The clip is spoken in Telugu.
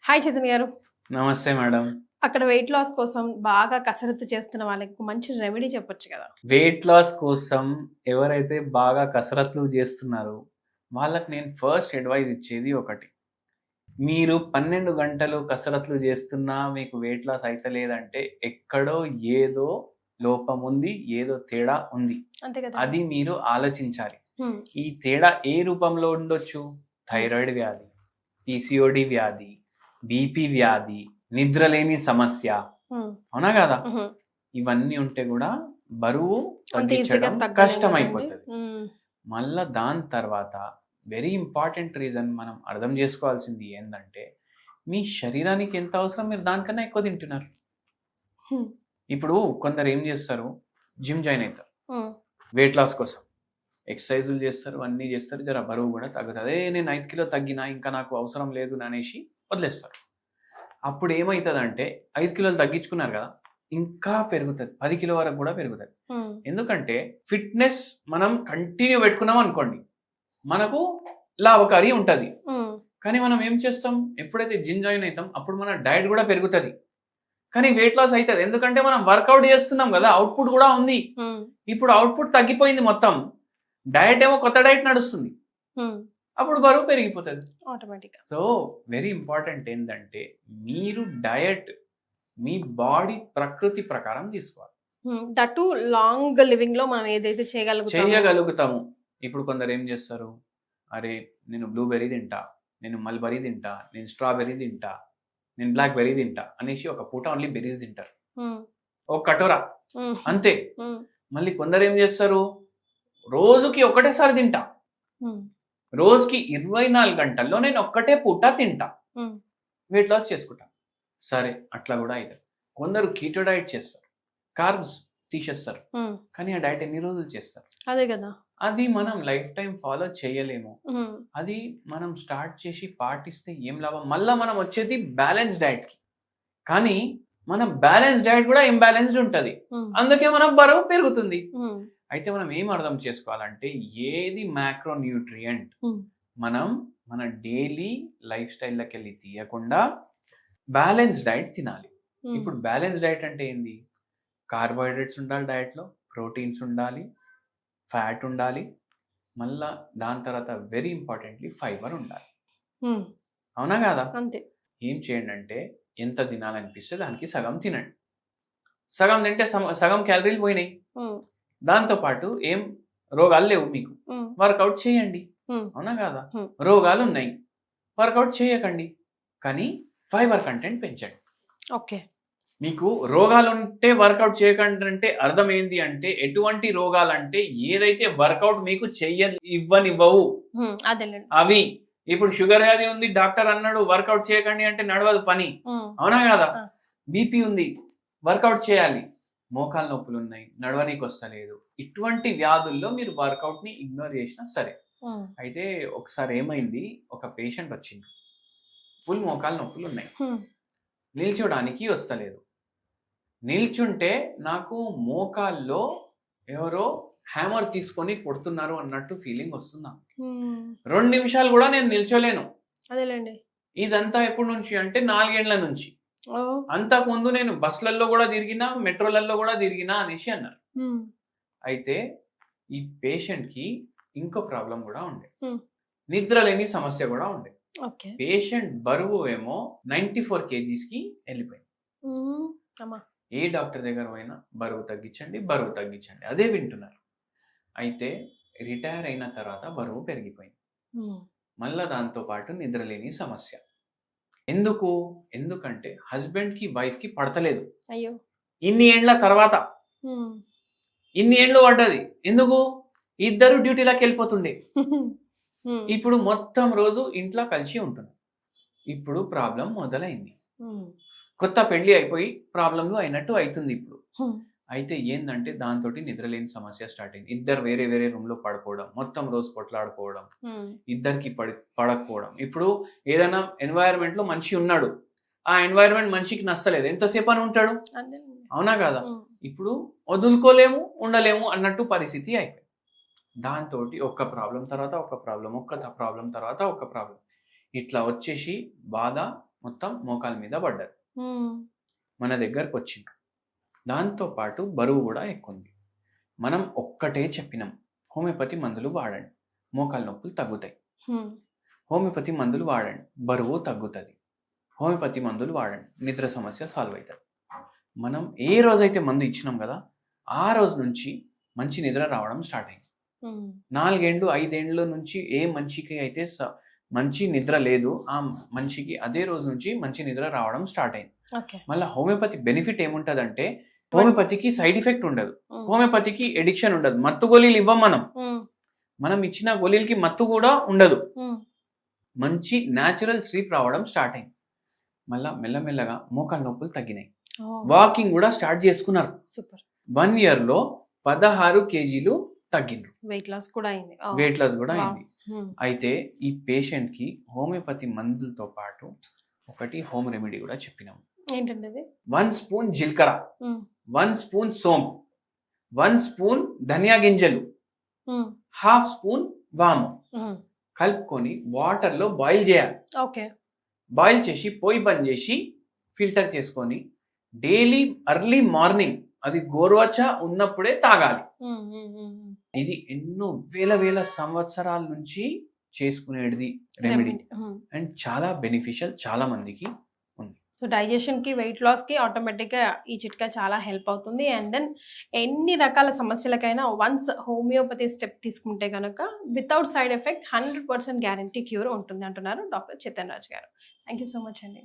హాయ్ చైతన్య గారు. నమస్తే మేడం. అక్కడ వెయిట్ లాస్ కోసం బాగా కసరత్తు చేస్తున్న వాళ్ళకి ఒక మంచి రెమెడీ చెప్పొచ్చు కదా! వెయిట్ లాస్ కోసం ఎవరైతే బాగా కసరత్తులు చేస్తున్నారో వాళ్ళకి నేను ఫస్ట్ అడ్వైస్ ఇచ్చేది ఒకటి. మీరు 12 గంటలు కసరత్తులు చేస్తున్నా మీకు వెయిట్ లాస్ అయితలేదంటే ఎక్కడో ఏదో లోపం ఉంది, ఏదో తేడా ఉంది. అంతే కదా! అది మీరు ఆలోచించాలి. హ్మ్. ఈ తేడా ఏ రూపంలో ఉండొచ్చు? థైరాయిడ్ వ్యాధి, పీసీఓడి వ్యాధి, బీపీ వ్యాధి, నిద్రలేని సమస్య. హ్మ్. అవునా కదా? హుహు. ఇవన్నీ ఉంటే కూడా బరువు అంత ఈజీగా తగ్గించడం తగ్గలేము కష్టమైపోతుంది. కదండీ! హ్మ్. మళ్ళా దాని తర్వాత వెరీ ఇంపార్టెంట్ రీజన్ మనం అర్థం చేసుకోవాల్సింది ఏంటంటే మీ శరీరానికి ఎంత అవసరం మీరు దానికన్నా ఎక్కువ తింటున్నారు. హ్మ్. ఇప్పుడు కొందరు ఏం చేస్తారు, జిమ్ జాయిన్ అవుతారు హ్మ్. వెయిట్ లాస్ కోసం, ఎక్సర్సైజులు చేస్తారు, అన్నీ చేస్తారు, జర బరువు కూడా తగ్గుతుంది. నేను 5 కిలో తగ్గినా ఇంకా నాకు అవసరం లేదు అనేసి వదిలేస్తారు. అప్పుడు ఏమవుతుందంటే 5 కిలోలు తగ్గించుకున్నారు కదా, ఇంకా పెరుగుతుంది, 10 కిలో వరకు కూడా పెరుగుతుంది. హ్మ్. ఎందుకంటే ఫిట్నెస్ మనం కంటిన్యూ పెట్టుకున్నాం అనుకోండి మనకు లాభకారి ఉంటుంది. హ్మ్. కానీ మనం ఏం చేస్తాం, ఎప్పుడైతే జిమ్ జాయిన్ అవుతాం అప్పుడు మన డైట్ కూడా పెరుగుతుంది, కానీ వెయిట్ లాస్ అవుతుంది. ఎందుకంటే మనం వర్కౌట్ చేస్తున్నాం కదా, అవుట్పుట్ కూడా ఉంది. హ్మ్. ఇప్పుడు అవుట్పుట్ తగ్గిపోయింది మొత్తం, డైట్ ఏమో కొత్త డైట్ నడుస్తుంది, హ్మ్. అప్పుడు బరువు పెరిగిపోతుంది. ఆటోమేటిక్‌గా. సో వెరీ ఇంపార్టెంట్ ఏంటంటే మీరు డయట్ మీ బాడీ ప్రకృతి ప్రకారం తీసుకోవాలి. హ్మ్. దట్ టూ లాంగ్ లివింగ్‌లో మనం ఏదైతే చేయగలుగుతాము. ఇప్పుడు కొందరు ఏం చేస్తారు, అరే నేను బ్లూబెర్రీ తింటా, నేను మల్బెర్రీ తింటా, నేను స్ట్రాబెర్రీ తింటా, నేను బ్లాక్ బెర్రీ తింటా అనేసి ఒక పూట ఓన్లీ బెర్రీస్ తింటారు, హ్మ్. ఒక కటోరా హ్మ్. అంతే. హ్మ్. మళ్ళీ కొందరు ఏం చేస్తారు, రోజుకి ఒకటేసారి తింటా, హ్మ్. రోజుకి 24 గంటల్లో నేను ఒక్కటే పూట తింటా, హ్మ్. వెయిట్ లాస్ చేసుకుంటా. సరే అట్లా కూడా అయితే కొందరు కీటో డైట్ చేస్తారు, కార్బ్స్ తీసేస్తారు, హ్మ్. కానీ ఆ డైట్ ఎన్ని రోజులు చేస్తారు? అదే కదా! అది మనం లైఫ్ టైం ఫాలో చేయలేము. హ్మ్. అది మనం స్టార్ట్ చేసి పాటిస్తే ఏం లాభం? మళ్ళా మనం వచ్చేది బ్యాలెన్స్ డైట్‌కి. కానీ మన బ్యాలెన్స్ డైట్ కూడా ఇంబ్యాలెన్స్డ్ ఉంటది, హ్మ్. అందుకే మనం బరువు పెరుగుతుంది. హ్మ్. అయితే మనం ఏం అర్థం చేసుకోవాలంటే ఏది మ్యాక్రో న్యూట్రియంట్ హ్మ్. మనం మన డైలీ లైఫ్ స్టైల్‌లోకెళ్ళి తీయకుండా బ్యాలెన్స్ డైట్ తినాలి. హ్మ్. ఇప్పుడు బ్యాలెన్స్ డైట్ అంటే ఏంది? కార్బోహైడ్రేట్స్ ఉండాలి డైట్‌లో, ప్రోటీన్స్ ఉండాలి, ఫ్యాట్ ఉండాలి, మళ్ళా దాని తర్వాత వెరీ ఇంపార్టెంట్‌లీ ఫైబర్ ఉండాలి. హ్మ్. అవునా కాదా? అంతే. ఏం చేయండి అంటే ఎంత తినాలనిపిస్తే దానికి సగం తినండి. సగం తింటే సగం క్యాలరీలు పోయినాయి. హ్మ్. దాంతో పాటు ఏం రోగాలు లేవు మీకు. హ్మ్. వర్కౌట్ చేయండి. హ్మ్. అవునా కాదా? హ్మ్. రోగాలు ఉన్నాయి, వర్కౌట్ చేయకండి, కానీ ఫైబర్ కంటెంట్ పెంచండి. ఓకే. మీకు రోగాలుంటే వర్కౌట్ చేయకండి అంటే అర్థం ఏంటి అంటే ఎటువంటి రోగాలంటే ఏదైతే వర్కౌట్ మీకు ఇవ్వనివ్వవు హ్మ్. అదేలెండి. అవి. ఇప్పుడు షుగర్ వ్యాధి ఉంది, డాక్టర్ అన్నాడు వర్కౌట్ చేయకండి అంటే నడవదు పని. హ్మ్. అవునా కదా? ఆ! బీపీ ఉంది, వర్కౌట్ చేయాలి, మోకాలు నొప్పులు ఉన్నాయి, నడవనీకి వస్తలేదు, ఇటువంటి వ్యాధుల్లో మీరు వర్కౌట్ ని ఇగ్నోర్ చేసినా సరే. హ్మ్. అయితే ఒకసారి ఏమైంది, ఒక పేషెంట్ వచ్చింది, ఫుల్ మోకాలు నొప్పులు ఉన్నాయి, హ్మ్. నిల్చోడానికి వస్తలేదు. నిల్చుంటే నాకు మోకాల్లో ఎవరో హ్యామర్ తీసుకొని కొడుతున్నారు అన్నట్టు ఫీలింగ్ వస్తుందా. హ్మ్. 2 నిమిషాలు కూడా నేను నిల్చోలేను. అదేలెండి. ఇదంతా ఎప్పటి నుంచి అంటే 4 ఏండ్ల నుంచి. ఓహ్! అంతకుముందు నేను బస్సులలో కూడా తిరిగినా, మెట్రోలలో కూడా తిరిగినా అనేసి అన్నారు. హ్మ్. అయితే ఈ పేషెంట్‌కి ఇంకో ప్రాబ్లమ్ కూడా ఉండే, హ్మ్. నిద్రలేని సమస్య కూడా ఉండే. ఓకే. పేషెంట్ బరువు ఏమో 94 కేజీస్‌కి వెళ్ళిపోయింది. హుహు. అమ్మా! ఏ డాక్టర్ దగ్గర పోయినా బరువు తగ్గించండి, బరువు తగ్గించండి అదే వింటున్నారు. అయితే రిటైర్ అయిన తర్వాత బరువు పెరిగిపోయింది. హ్మ్. మళ్ళా దాంతో పాటు నిద్రలేని సమస్య. ఎందుకు? ఎందుకంటే హస్బెండ్‌కి, వైఫ్‌కి పడతలేదు. అయ్యో! ఇన్ని ఏండ్ల తర్వాత. హ్మ్. ఇన్ని ఏండ్లు పడ్డది. ఎందుకు? ఇద్దరు డ్యూటీలకెళ్ళిపోతుండే. హ్మ్. ఇప్పుడు మొత్తం రోజు ఇంట్లో కలిసి ఉంటున్నారు. ఇప్పుడు ప్రాబ్లమ్ మొదలైంది. హ్మ్. కొత్త పెళ్లి అయిపోయి ప్రాబ్లమ్‌లు అయినట్టు అయితుంది ఇప్పుడు. హ్మ్. అయితే ఏందంటే దాంతోటి నిద్రలేని సమస్య స్టార్ట్ అయింది. ఇద్దరు వేరే వేరే రూమ్‌లో పడుకోవడం, మొత్తం రోజు కొట్లాడుకోవడం, హ్మ్. ఇద్దరికి పడకపోవడం. ఇప్పుడు ఏదైనా ఎన్వైర్న్‌మెంట్‌లో మనిషి ఉన్నాడు, ఆ ఎన్వైర్న్‌మెంట్ మనిషికి నచ్చలేదు, ఎంతసేపని ఉంటాడు? అదేలెండి. అవునా కాదా? హ్మ్. ఇప్పుడు వదులుకోలేము, ఉండలేము అన్నట్టు పరిస్థితి అయిపోయింది. దాంతోటి ఒక ప్రాబ్లమ్ తర్వాత ఒక ప్రాబ్లమ్, ప్రాబ్లమ్ తర్వాత ఒక ప్రాబ్లమ్. ఇట్లా వచ్చేసి బాధ మొత్తం మోకాల మీద పడ్డారు. ఉమ్, మన దగ్గరకు వచ్చిండ్రు. దాంతో పాటు బరువు కూడా ఎక్కువ ఉంది. మనం ఒక్కటే చెప్పినాం, హోమియోపతి మందులు వాడండి, మోకాల నొప్పులు తగ్గుతాయి. ఉమ్, హోమియోపతి మందులు వాడండి, బరువు తగ్గుతుంది. హోమియోపతి మందులు వాడండి, నిద్ర సమస్య సాల్వ్ అవుతుంది. మనం ఏ రోజైతే మందు ఇచ్చినాం కదా, ఆ రోజు నుంచి మంచి నిద్ర రావడం స్టార్ట్ అయింది. ఉమ్, 4 ఏళ్ళు 5 ఏళ్ళ నుంచి ఏ మనిషికి అయితే మంచి నిద్ర లేదు, ఆ మనిషికి అదే రోజు నుంచి మంచి నిద్ర రావడం స్టార్ట్ అయింది. ఓకే. మళ్ళీ హోమియోపతి బెనిఫిట్ ఏముంటదంటే, హోమియోపతికి సైడ్ ఎఫెక్ట్ ఉండదు, ఉమ్, హోమియోపతికి ఎడిక్షన్ ఉండదు. మత్తు గోళీలు ఇవ్వం ఉమ్, మనం ఇచ్చిన గోళీలకి మత్తు కూడా ఉండదు. ఉమ్, మంచి న్యాచురల్ స్లీప్ రావడం స్టార్ట్ అయింది. మళ్ళా మెల్లమెల్లగా మోకాళ్ళ నొప్పులు తగ్గినాయి. ఓ, వాకింగ్ కూడా స్టార్ట్ చేసుకున్నారు. సూపర్. 1 year లో 16 kgs తగ్గిండ్రు. వెయిట్ లాస్ కూడా అయింది. ఓ, వెయిట్ లాస్ కూడా వావ్. అయింది. ఉమ్, అయితే ఈ పేషెంట్ కి హోమియోపతి మందులతో పాటు ఒకటి హోమ్ రెమెడీ కూడా చెప్పినాము. ఏంటండి అది? 1 స్పూన్ జీలకర్ర, ఉమ్, 1 స్పూన్ సోంపు, 1 స్పూన్ ధనియా గింజలు, ఉమ్, 1/2 స్పూన్ వాము ఉమ్, కలుపుకొని వాటర్లో బాయిల్ చేయాలి. ఓకే. బాయిల్ చేసి పొయ్యి బంద్ చేసి ఫిల్టర్ చేసుకొని డైలీ ఎర్లీ మార్నింగ్ అది గోరువెచ్చ ఉన్నప్పుడే తాగాలి. ఉమ్, ఉమ్, ఉమ్, ఉమ్. ఇది ఎన్నో వేల సంవత్సరాల నుంచి చేసుకునేది రెమెడీ రెమెడీ. ఉమ్. అండ్ చాలా బెనిఫిషియల్ చాలా మందికి ఉంది. సో డైజెషన్కి, వెయిట్ లాస్కి ఆటోమేటిక్గా ఈ చిట్కా చాలా హెల్ప్ అవుతుంది. అండ్ దెన్ ఎన్ని రకాల సమస్యలకైనా వన్స్ హోమియోపతి స్టెప్ తీసుకుంటే కనుక without side effect 100% guarantee cure ఉంటుంది అంటున్నారు డాక్టర్ చేతన్ రాజ్ గారు. థ్యాంక్ యూ సో మచ్ అండి.